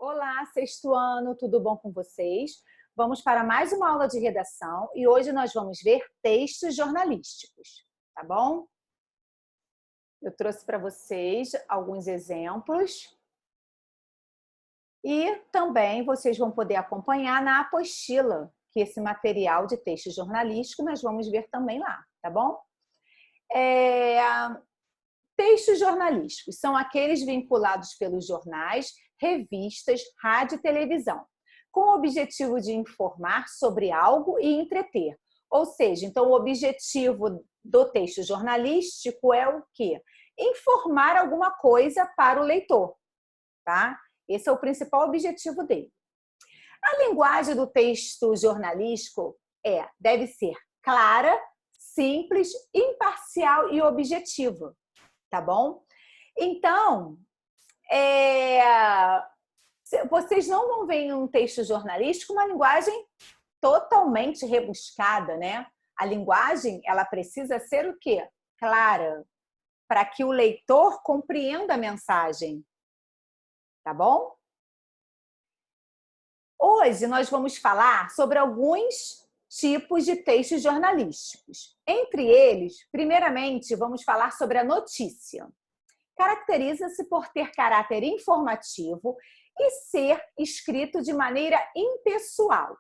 Olá, sexto ano, tudo bom com vocês? Vamos para mais uma aula de redação e hoje nós vamos ver textos jornalísticos, tá bom? Eu trouxe para vocês alguns exemplos e também vocês vão poder acompanhar na apostila, que esse material de texto jornalístico nós vamos ver também lá, tá bom? Textos jornalísticos são aqueles vinculados pelos jornais, revistas, rádio e televisão, com o objetivo de informar sobre algo e entreter. Ou seja, então o objetivo do texto jornalístico é o quê? Informar alguma coisa para o leitor, tá? Esse é o principal objetivo dele. A linguagem do texto jornalístico deve ser clara, simples, imparcial e objetiva. Tá bom? Então, vocês não vão ver em um texto jornalístico uma linguagem totalmente rebuscada, né? A linguagem, ela precisa ser o quê? Clara, para que o leitor compreenda a mensagem. Tá bom? Hoje nós vamos falar sobre alguns tipos de textos jornalísticos. Entre eles, primeiramente, vamos falar sobre a notícia. Caracteriza-se por ter caráter informativo e ser escrito de maneira impessoal,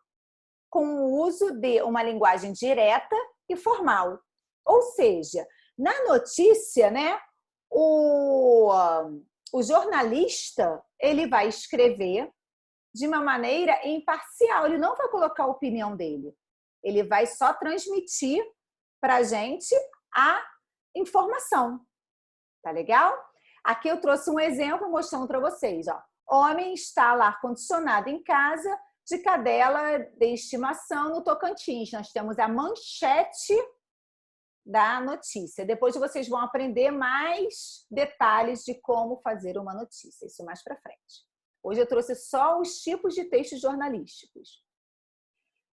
com o uso de uma linguagem direta e formal. Ou seja, na notícia, né, o jornalista ele vai escrever de uma maneira imparcial, ele não vai colocar a opinião dele. Ele vai só transmitir para a gente a informação. Tá legal? Aqui eu trouxe um exemplo mostrando para vocês. Ó. Homem instala ar-condicionado em casa de cadela de estimação no Tocantins. Nós temos a manchete da notícia. Depois vocês vão aprender mais detalhes de como fazer uma notícia. Isso mais para frente. Hoje eu trouxe só os tipos de textos jornalísticos.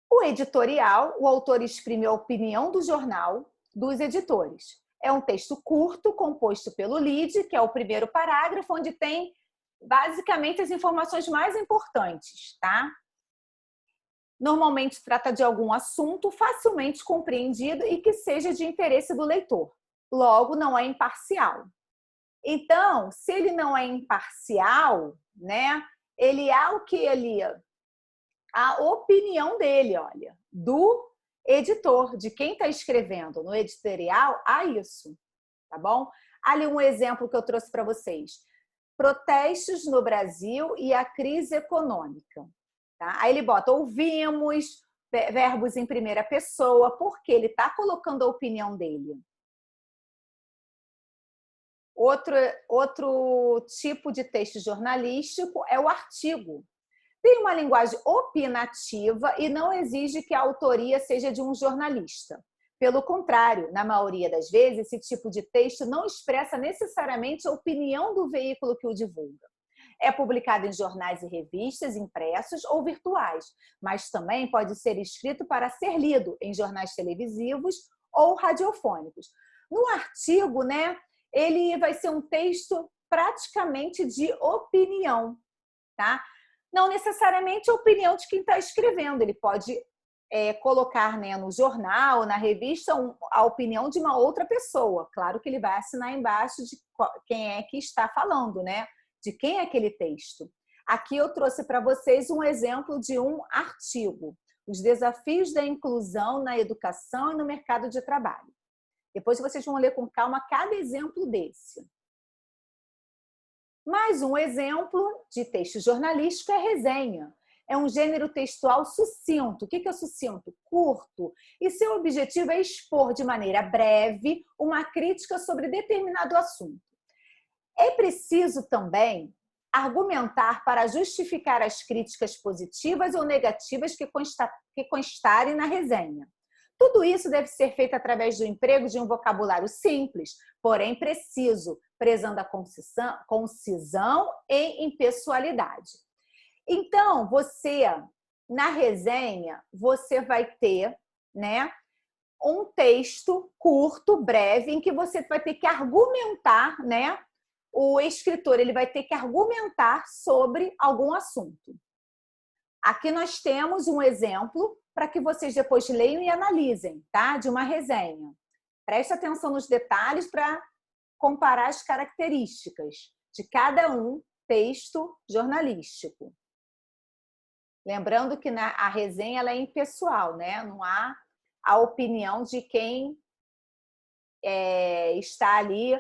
O editorial, o autor exprime a opinião do jornal, dos editores. É um texto curto, composto pelo lead, que é o primeiro parágrafo, onde tem basicamente as informações mais importantes, tá? Normalmente trata de algum assunto facilmente compreendido e que seja de interesse do leitor. Logo, não é imparcial. Então, se ele não é imparcial, né? Ele é o que ali a opinião dele, olha, do editor, de quem está escrevendo. No editorial, há isso, tá bom? Ali um exemplo que eu trouxe para vocês. Protestos no Brasil e a crise econômica. Tá? Aí ele bota, ouvimos, verbos em primeira pessoa, porque ele está colocando a opinião dele. Outro tipo de texto jornalístico é o artigo. Tem uma linguagem opinativa e não exige que a autoria seja de um jornalista. Pelo contrário, na maioria das vezes, esse tipo de texto não expressa necessariamente a opinião do veículo que o divulga. É publicado em jornais e revistas impressos ou virtuais, mas também pode ser escrito para ser lido em jornais televisivos ou radiofônicos. No artigo, né, ele vai ser um texto praticamente de opinião, tá? Não necessariamente a opinião de quem está escrevendo, ele pode colocar, né, no jornal, na revista, a opinião de uma outra pessoa. Claro que ele vai assinar embaixo de quem é que está falando, né? De quem é aquele texto. Aqui eu trouxe para vocês um exemplo de um artigo, os desafios da inclusão na educação e no mercado de trabalho. Depois vocês vão ler com calma cada exemplo desse. Mais um exemplo de texto jornalístico é resenha. É um gênero textual sucinto. O que é sucinto? Curto. E seu objetivo é expor de maneira breve uma crítica sobre determinado assunto. É preciso também argumentar para justificar as críticas positivas ou negativas que constarem na resenha. Tudo isso deve ser feito através do emprego de um vocabulário simples, porém preciso, prezando a concisão e impessoalidade. Então, na resenha, você vai ter, né, um texto curto, breve, em que você vai ter que argumentar, né, o escritor ele vai ter que argumentar sobre algum assunto. Aqui nós temos um exemplo para que vocês depois leiam e analisem, tá? De uma resenha. Preste atenção nos detalhes para comparar as características de cada texto jornalístico. Lembrando que a resenha ela é impessoal, né? Não há a opinião de quem está ali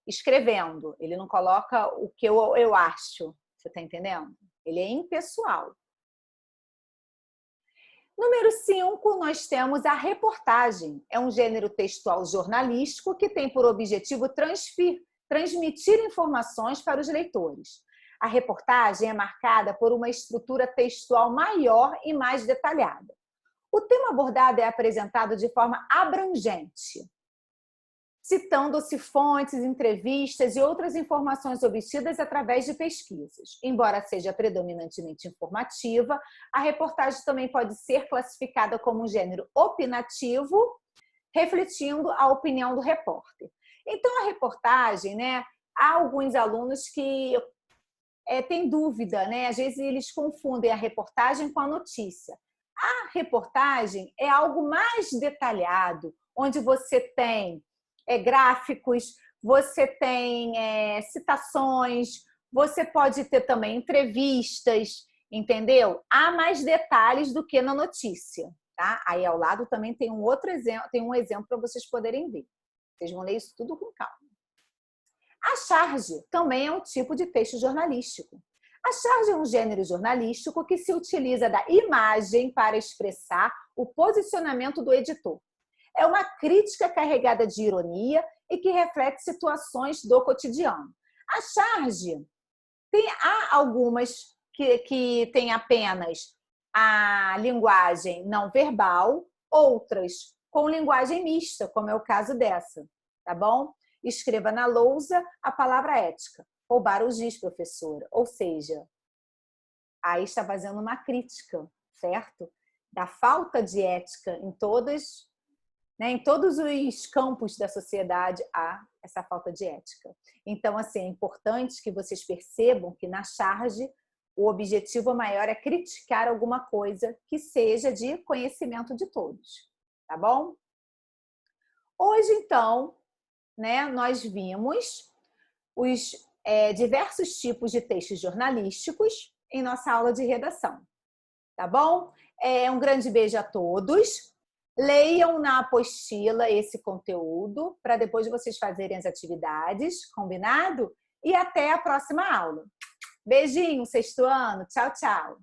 escrevendo. Ele não coloca o que eu acho. Você está entendendo? Ele é impessoal. Número 5, nós temos a reportagem. É um gênero textual jornalístico que tem por objetivo transmitir informações para os leitores. A reportagem é marcada por uma estrutura textual maior e mais detalhada. O tema abordado é apresentado de forma abrangente, citando-se fontes, entrevistas e outras informações obtidas através de pesquisas. Embora seja predominantemente informativa, a reportagem também pode ser classificada como um gênero opinativo, refletindo a opinião do repórter. Então, a reportagem, né, há alguns alunos que têm dúvida, né? Às vezes eles confundem a reportagem com a notícia. A reportagem é algo mais detalhado, onde você tem gráficos, você tem citações, você pode ter também entrevistas, entendeu? Há mais detalhes do que na notícia, tá? Aí ao lado também tem um outro exemplo, tem um exemplo para vocês poderem ver. Vocês vão ler isso tudo com calma. A charge também é um tipo de texto jornalístico. A charge é um gênero jornalístico que se utiliza da imagem para expressar o posicionamento do editor. É uma crítica carregada de ironia e que reflete situações do cotidiano. A charge, há algumas que têm apenas a linguagem não verbal, outras com linguagem mista, como é o caso dessa, tá bom? Escreva na lousa a palavra ética. Roubar o giz, professora. Ou seja, aí está fazendo uma crítica, certo? Da falta de ética em todos os campos da sociedade há essa falta de ética. Então, assim, é importante que vocês percebam que na charge o objetivo maior é criticar alguma coisa que seja de conhecimento de todos, tá bom? Hoje, então, né, nós vimos os diversos tipos de textos jornalísticos em nossa aula de redação, tá bom? Um grande beijo a todos. Leiam na apostila esse conteúdo para depois vocês fazerem as atividades, combinado? E até a próxima aula. Beijinho, sexto ano. Tchau, tchau.